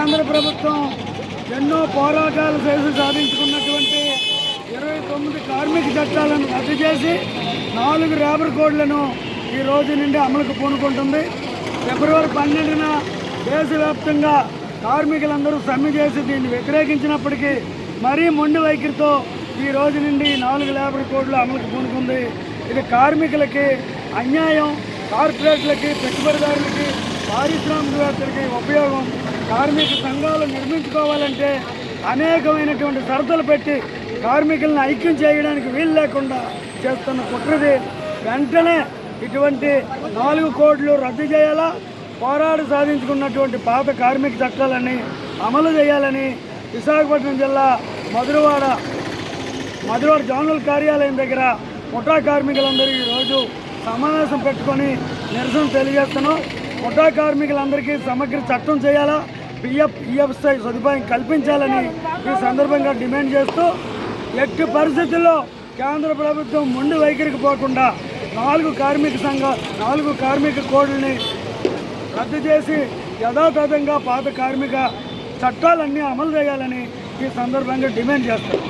కేంద్ర ప్రభుత్వం ఎన్నో పోరాటాలు చేసి సాధించుకున్నటువంటి 29 కార్మిక చట్టాలను రద్దు చేసి 4 లేబర్ కోడ్లను ఈ రోజు నుండి అమలుకు పూనుకుంటుంది. ఫిబ్రవరి 12న దేశవ్యాప్తంగా కార్మికులందరూ సమ్మె చేసి దీన్ని వ్యతిరేకించినప్పటికీ మరీ మొండి వైఖరితో ఈ రోజు నుండి 4 లేబర్ కోడ్లు అమలుకు పూనుకుంది. ఇది కార్మికులకి అన్యాయం, కార్పొరేట్లకి, పెట్టుబడిదారులకి, పారిశ్రామికవేత్తలకి ఉపయోగం. కార్మిక సంఘాలు నిర్మించుకోవాలంటే అనేకమైనటువంటి షరతులు పెట్టి కార్మికులను ఐక్యం చేయడానికి వీలు లేకుండా చేస్తున్న కుట్రది. వెంటనే ఇటువంటి 4 కోడ్లు రద్దు చేయాలా, పోరాడి సాధించుకున్నటువంటి పాత కార్మిక చట్టాలన్నీ అమలు చేయాలని విశాఖపట్నం జిల్లా మధురవాడ జోనల్ కార్యాలయం దగ్గర ముఠా కార్మికులందరూ ఈరోజు సమావేశం పెట్టుకొని నిరసన తెలియజేస్తున్నాం. ముఠా కార్మికులందరికీ సమగ్ర చట్టం చేయాలా, ఈఎఫ్ఐ సదుపాయం కల్పించాలని ఈ సందర్భంగా డిమాండ్ చేస్తూ ఎట్టి పరిస్థితుల్లో కేంద్ర ప్రభుత్వం మొండి వైఖరికి పోకుండా 4 కార్మిక కోడ్లని రద్దు చేసి యథాతథంగా పాత కార్మిక చట్టాలన్నీ అమలు చేయాలని ఈ సందర్భంగా డిమాండ్ చేస్తారు.